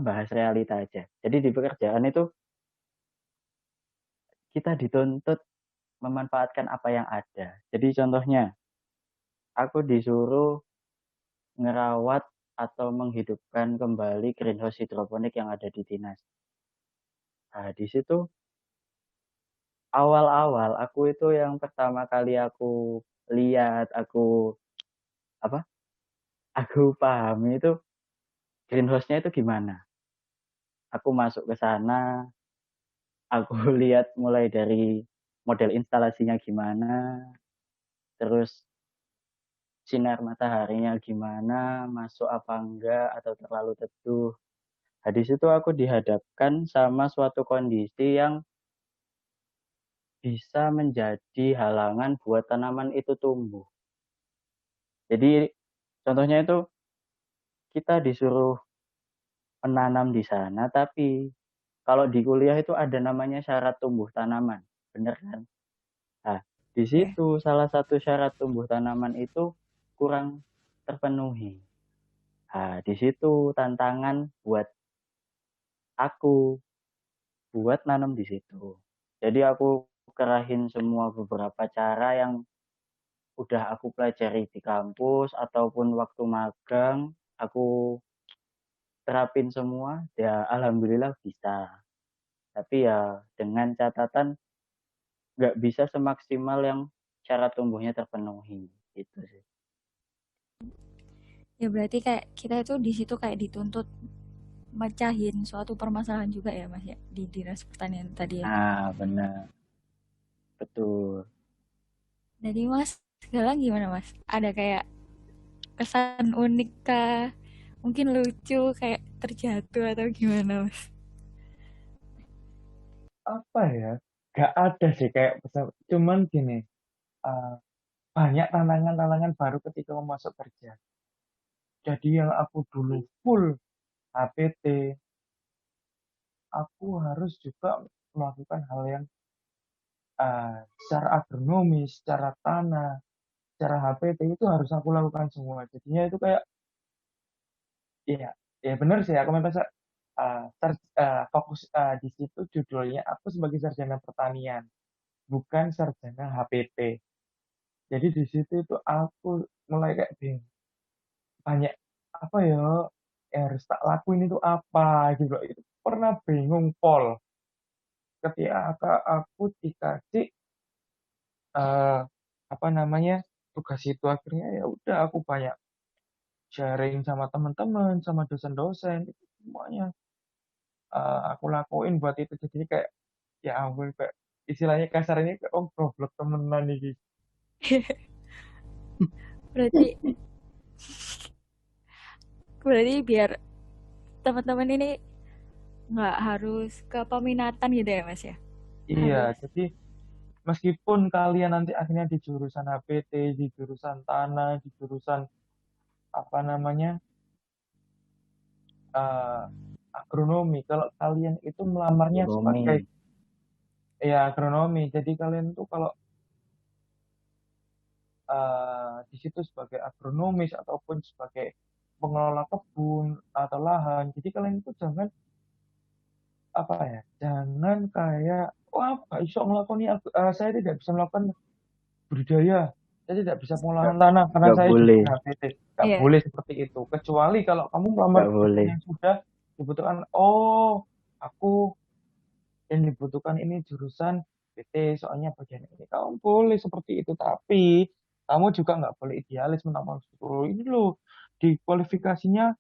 S2: bahas realita aja. Jadi di pekerjaan itu kita dituntut memanfaatkan apa yang ada. Jadi contohnya aku disuruh ngerawat atau menghidupkan kembali greenhouse hidroponik yang ada di dinas. Nah, di situ awal-awal aku itu yang pertama kali aku lihat, apa? Aku pahami itu greenhouse-nya itu gimana. Aku masuk ke sana, aku lihat mulai dari model instalasinya gimana, terus sinar mataharinya gimana, masuk apa enggak atau terlalu teduh. Nah, di situ aku dihadapkan sama suatu kondisi yang bisa menjadi halangan buat tanaman itu tumbuh. Jadi contohnya itu kita disuruh menanam di sana, tapi kalau di kuliah itu ada namanya syarat tumbuh tanaman, bener kan? Nah, di
S1: Oke.
S2: situ salah satu syarat tumbuh tanaman itu kurang terpenuhi. Nah, di situ tantangan buat aku buat nanam di situ. Jadi aku kerahin semua beberapa cara yang udah aku pelajari di kampus ataupun waktu magang, aku terapin semua, ya alhamdulillah bisa. Tapi ya dengan catatan nggak bisa semaksimal yang cara tumbuhnya terpenuhi, gitu sih.
S1: Ya berarti kayak kita itu di situ kayak dituntut mecahin suatu permasalahan juga ya Mas ya di dinas pertanian tadi ya.
S2: Nah, benar, betul.
S1: Jadi Mas sekarang gimana Mas? Ada kayak kesan unik kah? Mungkin lucu kayak terjatuh atau gimana Mas?
S3: Apa ya? Gak ada sih kayak pesawat. Cuman gini, uh, banyak tantangan-tantangan baru ketika mau masuk kerja. Jadi yang aku dulu full HPT, aku harus juga melakukan hal yang secara agronomi, secara tanah, secara HPT itu harus aku lakukan semua. Jadinya itu kayak, ya, ya benar sih. Aku memang fokus di situ judulnya aku sebagai sarjana pertanian, bukan sarjana HPT. Jadi di situ itu aku mulai kayak bingung. Banyak apa ya yang harus tak lakuin itu apa gitu loh. Itu pernah bingung Pol ketika aku dikasih eh, apa namanya tugas itu akhirnya ya udah aku banyak sharing sama teman-teman sama dosen-dosen itu semuanya aku lakuin buat itu jadi kayak ya ampun kayak istilahnya kasarnya kayak oh goblok temenan nih.
S1: Berarti biar teman-teman ini nggak harus ke peminatan gitu ya Mas ya?
S3: Iya,
S1: Harus.
S3: jadi meskipun kalian nanti akhirnya di jurusan HPT, di jurusan tanah, di jurusan apa namanya eh, agronomi, kalau kalian itu melamarnya sebagai
S2: Ekonomi.
S3: ya agronomi, jadi kalian tuh kalau di situ sebagai agronomis ataupun sebagai pengelola kebun atau lahan, jadi kalian itu jangan apa ya, jangan kayak wah nggak bisa melakukan ini, saya tidak bisa melakukan budidaya, saya tidak bisa
S2: Nggak,
S3: pengolahan tanah karena
S2: nggak
S3: saya
S2: boleh.
S3: jurusan HPT. Nggak
S1: Iya,
S3: boleh seperti itu. Kecuali kalau kamu melamar
S2: Nggak
S3: jurusan
S2: boleh.
S3: yang sudah dibutuhkan, oh, aku yang dibutuhkan ini jurusan PT, soalnya bagian ini. Kamu boleh seperti itu, tapi kamu juga nggak boleh idealis mentang ini loh, di kualifikasinya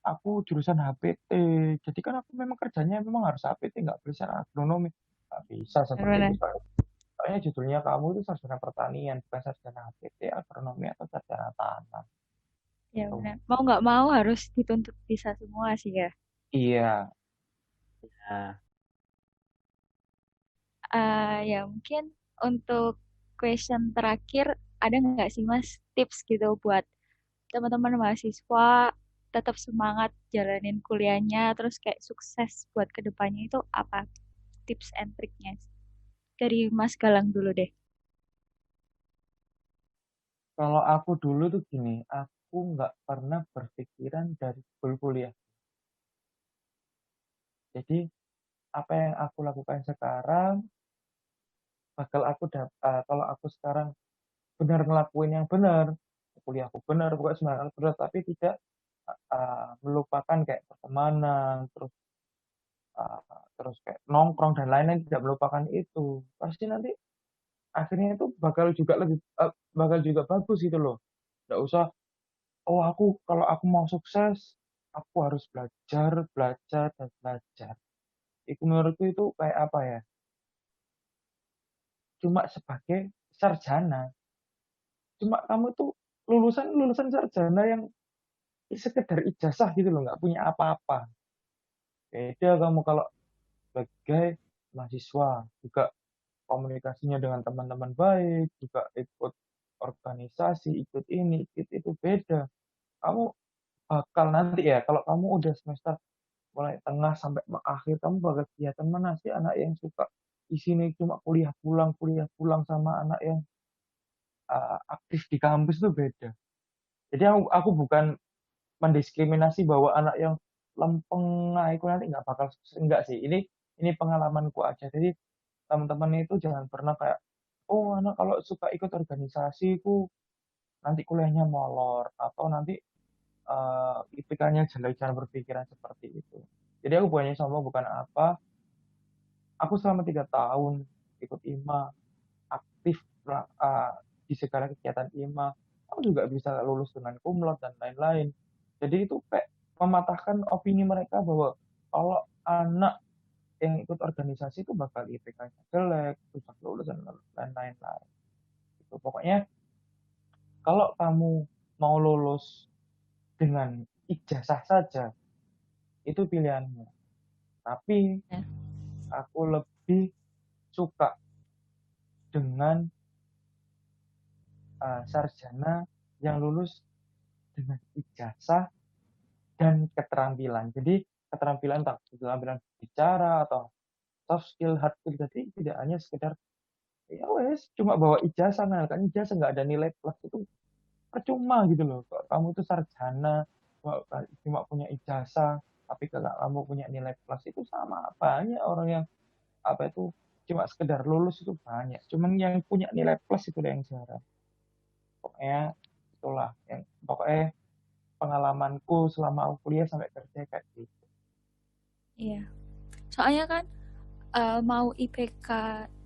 S3: aku jurusan HPT. Jadi kan aku memang kerjanya memang harus HPT, nggak bisa agronomi. Nggak bisa seperti itu.
S1: benar-benar.
S3: Soalnya judulnya kamu itu sarjana pertanian, bukan sarjana HPT, agronomi atau sarjana tanah.
S1: Ya
S3: Tuh.
S1: benar. Mau nggak mau harus dituntut bisa semua sih ya.
S3: Iya,
S2: Nah,
S1: Ya mungkin untuk question terakhir, ada nggak sih Mas tips gitu buat teman-teman mahasiswa tetap semangat jalanin kuliahnya, terus kayak sukses buat kedepannya itu apa tips and triknya? Dari Mas Galang dulu deh.
S3: kalau aku dulu tuh gini, aku nggak pernah berpikiran dari kuliah. Jadi apa yang aku lakukan sekarang, kalau aku sekarang benar ngelakuin yang benar, kuliahku benar, pokoknya semangat benar, tapi tidak melupakan kayak pertemanan, terus kayak nongkrong dan lain-lain, tidak melupakan itu. Pasti nanti akhirnya itu bakal juga bagus gitu loh. Nggak usah, oh aku kalau aku mau sukses, aku harus belajar, belajar, dan belajar. Itu menurutku itu kayak apa ya? Cuma sebagai sarjana. Cuma kamu tuh lulusan lulusan sarjana yang sekedar ijazah gitu loh, nggak punya apa-apa. Beda kamu kalau sebagai mahasiswa juga komunikasinya dengan teman-teman baik, juga ikut organisasi, ikut ini, ikut itu beda. Kamu bakal nanti ya, kalau kamu udah semester mulai tengah sampai akhir, kamu bakal kelihatan mana sih anak yang suka di sini cuma kuliah pulang sama anak yang aktif di kampus itu beda. Jadi aku bukan mendiskriminasi bahwa anak yang lempeng, nah itu nanti nggak bakal sukses. Enggak sih, ini pengalamanku aja. Jadi teman-teman itu jangan pernah kayak, oh anak kalau suka ikut organisasi itu nanti kuliahnya molor atau nanti IPK-nya jelek, jangan berpikiran seperti itu. Jadi aku bukannya sombong, bukan apa, aku selama 3 tahun ikut IMA, aktif di segala kegiatan IMA, aku juga bisa lulus dengan kumlot dan lain-lain. Jadi itu kayak mematahkan opini mereka bahwa kalau anak yang ikut organisasi itu bakal IPK-nya jelek, susah lulus dan lain-lain. Itu pokoknya kalau kamu mau lulus dengan ijazah saja, itu pilihanmu. Tapi
S1: Ya.
S3: aku lebih suka dengan sarjana yang lulus dengan ijazah dan keterampilan. Jadi keterampilan bicara atau soft skill, hard skill. Jadi tidak hanya sekedar ya wes cuma bawa ijazah, nah kan ijazah nggak ada nilai plus itu percuma gitu loh. Kalau kamu tuh sarjana cuma punya ijazah, tapi kalau kamu punya nilai plus itu sama banyak orang yang apa itu cuma sekedar lulus itu banyak. Cuman yang punya nilai plus itu yang jarang. Pokoknya itulah yang pokoknya pengalamanku selama aku kuliah sampai kerja kayak gitu.
S1: Iya. Soalnya kan mau IPK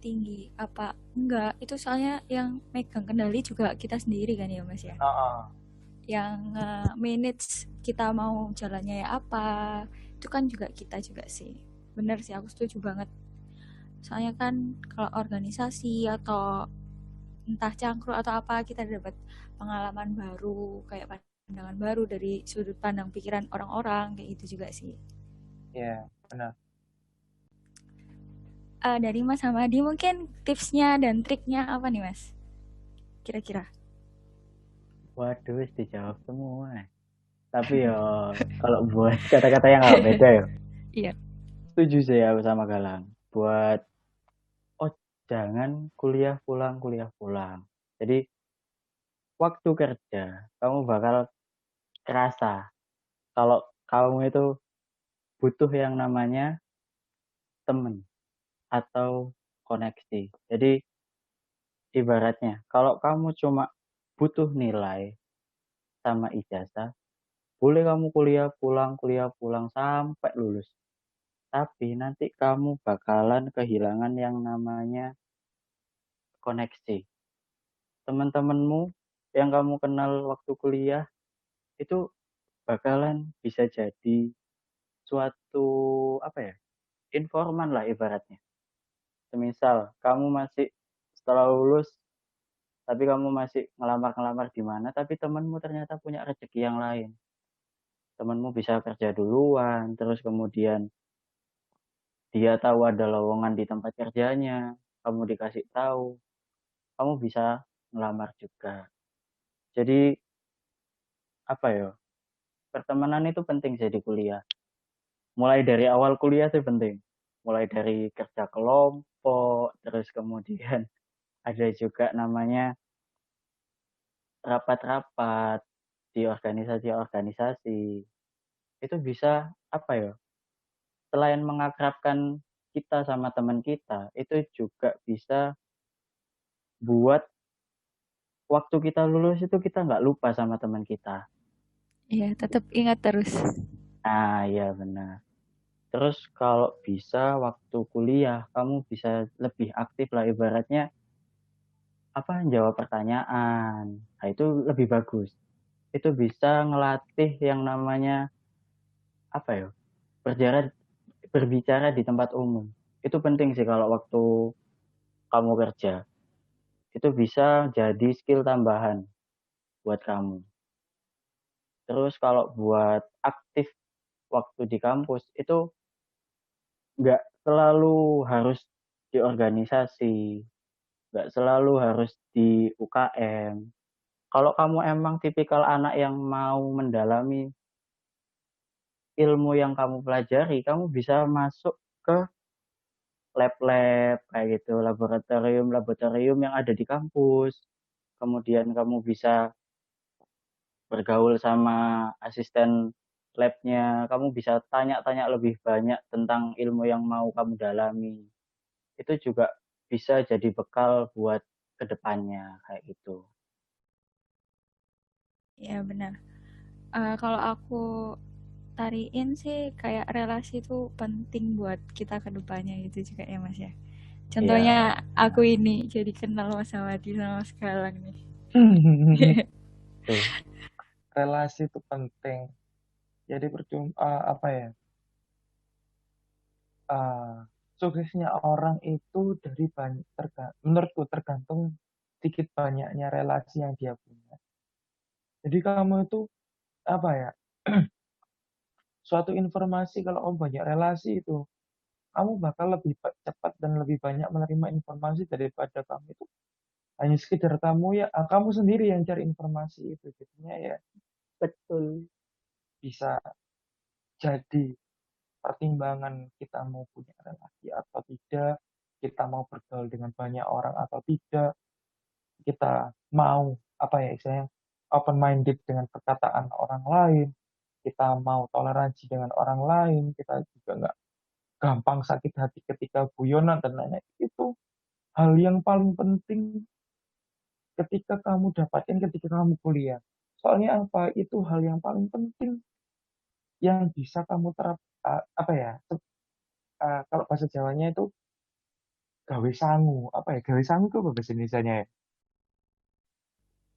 S1: tinggi apa enggak, itu soalnya yang megang kendali juga kita sendiri kan ya Mas ya.
S3: Ah,
S1: Yang manage kita mau jalannya ya apa, itu kan juga kita juga sih. Bener sih, aku setuju banget. Soalnya kan kalau organisasi atau entah cangkruk atau apa, kita dapat pengalaman baru, kayak pandangan baru dari sudut pandang pikiran orang-orang, kayak gitu juga sih.
S3: Iya, benar.
S1: Dari Mas Hamadi mungkin tipsnya dan triknya apa nih Mas? Kira-kira.
S2: Waduh, wis dijawab semua. Tapi ya kalau buat kata-kata yang nggak beda ya,
S1: Iya.
S2: setuju sih aku sama Galang. Buat jangan kuliah pulang. Jadi waktu kerja kamu bakal kerasa kalau kamu itu butuh yang namanya temen atau koneksi. Jadi ibaratnya kalau kamu cuma butuh nilai sama ijazah, boleh kamu kuliah pulang sampai lulus. Tapi nanti kamu bakalan kehilangan yang namanya koneksi. Teman-temanmu yang kamu kenal waktu kuliah itu bakalan bisa jadi suatu apa ya, informan lah ibaratnya. Semisal kamu masih setelah lulus tapi kamu masih ngelamar-ngelamar di mana tapi temanmu ternyata punya rezeki yang lain. Temanmu bisa kerja duluan, terus kemudian dia tahu ada lowongan di tempat kerjanya, kamu dikasih tahu, kamu bisa ngelamar juga. Jadi apa ya? Pertemanan itu penting sih di kuliah. Mulai dari awal kuliah sih penting. Mulai dari kerja kelompok, terus kemudian ada juga namanya rapat-rapat di organisasi-organisasi. Itu bisa apa ya? Selain mengakrabkan kita sama teman kita, itu juga bisa buat waktu kita lulus itu kita nggak lupa sama teman kita.
S1: Iya, tetap ingat terus.
S2: Nah, iya benar. Terus kalau bisa waktu kuliah, kamu bisa lebih aktif lah ibaratnya apa jawab pertanyaan. Nah, itu lebih bagus. Itu bisa ngelatih yang namanya apa ya? Berbicara di tempat umum. Itu penting sih kalau waktu kamu kerja. Itu bisa jadi skill tambahan buat kamu. Terus kalau buat aktif waktu di kampus itu nggak selalu harus di organisasi, nggak selalu harus di UKM. Kalau kamu emang tipikal anak yang mau mendalami ilmu yang kamu pelajari, kamu bisa masuk ke lab-lab kayak gitu, laboratorium yang ada di kampus. Kemudian kamu bisa bergaul sama asisten labnya, kamu bisa tanya-tanya lebih banyak tentang ilmu yang mau kamu dalami. Itu juga bisa jadi bekal buat kedepannya kayak gitu.
S1: Iya, benar. Kalau aku tariin sih kayak relasi itu penting buat kita ke depannya gitu juga ya Mas ya. Contohnya
S2: Iya,
S1: aku ini jadi kenal Mas Hamadi sama Mas Galang nih.
S2: tuh.
S3: Relasi itu penting. Jadi apa ya? Suksesnya orang itu dari menurutku tergantung sedikit banyaknya relasi yang dia punya. Jadi kamu itu apa ya? Suatu informasi kalau kamu banyak relasi itu, kamu bakal lebih cepat dan lebih banyak menerima informasi daripada kamu itu hanya sekedar kamu sendiri yang cari informasi itu. Jadinya ya
S2: Betul.
S3: bisa jadi pertimbangan kita mau punya relasi atau tidak, kita mau bergaul dengan banyak orang atau tidak, kita mau apa ya istilahnya open minded dengan perkataan orang lain, kita mau toleransi dengan orang lain, kita juga nggak gampang sakit hati ketika guyonan dan lain-lain. Itu hal yang paling penting ketika kamu dapatkan ketika kamu kuliah. Soalnya apa? Itu hal yang paling penting yang bisa kamu apa ya? Kalau bahasa Jawanya itu gawe sangu. Apa ya? Gawe sangu itu apa bahasa Indonesianya ya?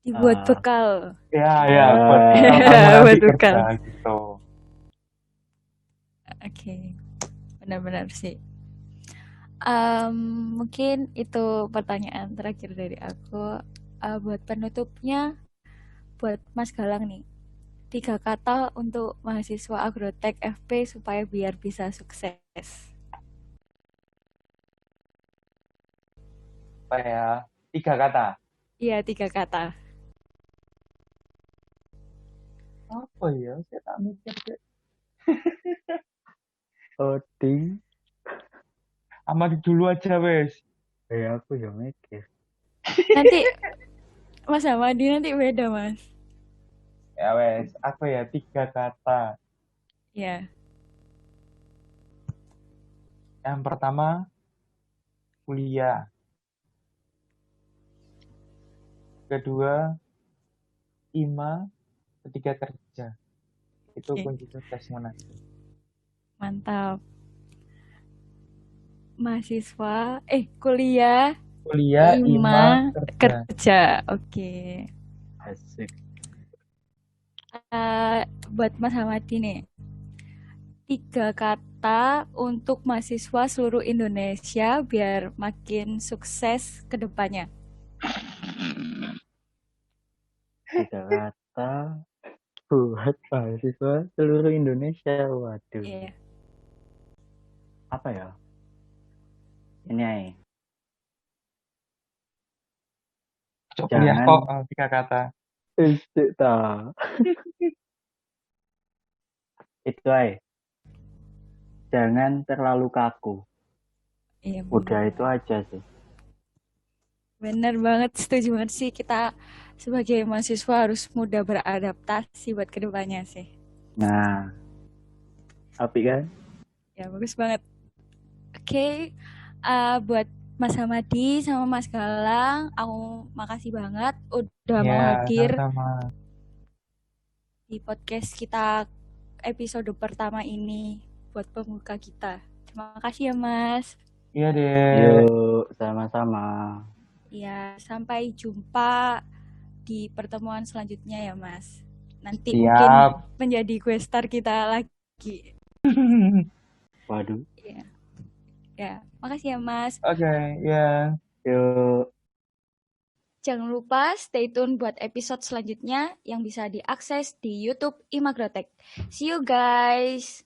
S1: Dibuat
S2: Ah,
S1: bekal.
S3: Ya, ya, buat bekal kamu
S2: eh,
S3: nanti
S1: Buat
S3: kerja
S1: bekal.
S3: gitu.
S1: Oke, benar-benar sih. Mungkin itu pertanyaan terakhir dari aku. Buat penutupnya, buat Mas Galang nih, 3 kata untuk mahasiswa Agrotek FP supaya biar bisa sukses.
S3: Apa ya? 3 kata.
S1: Iya, 3 kata.
S3: Apa ya? Saya tak mikir deh.
S2: Coding.
S3: Amadi dulu aja wes.
S2: Ya aku yang mikir.
S1: Nanti Mas Hamadi nanti beda, Mas.
S3: Ya wes, apa ya? 3 kata.
S1: Ya,
S3: Yang pertama, kuliah. Kedua, IMA. Ketiga, kerja. Itu
S1: oke.
S3: kunci sukses Monas.
S1: Mantap. Kuliah,
S3: Kuliah, IMA,
S1: 5,
S3: kerja.
S1: kerja. Oke.
S2: Asik.
S1: Buat Mas Hamadi nih, 3 kata untuk mahasiswa seluruh Indonesia biar makin sukses ke depannya.
S2: 3 kata buat mahasiswa seluruh Indonesia. Waduh.
S1: Iya.
S2: Apa ya? Ini aja.
S3: Cok kuliah
S2: Jangan
S3: kok 3 kata.
S2: istiqta. Itu aja. Jangan terlalu kaku.
S1: Iya,
S2: Udah
S1: bener.
S2: itu aja sih.
S1: Bener banget, setuju banget sih. Kita sebagai mahasiswa harus mudah beradaptasi buat kedepannya sih.
S2: Nah, api kan?
S1: Ya, bagus banget. Oke, buat Mas Hamadi sama Mas Galang, aku makasih banget udah mau
S3: Ya,
S1: hadir
S3: sama-sama.
S1: di podcast kita episode pertama ini buat pembuka kita. Terima kasih ya, Mas.
S3: Iya deh.
S2: Yuk, sama-sama.
S1: Ya, sampai jumpa di pertemuan selanjutnya ya, Mas. Nanti
S3: Siap.
S1: mungkin menjadi guest star kita lagi.
S2: Waduh.
S1: Ya, ya. Makasih ya, Mas.
S3: Oke, ya.
S2: Yuk.
S1: Jangan lupa stay tune buat episode selanjutnya yang bisa diakses di YouTube Imagrotek. See you guys.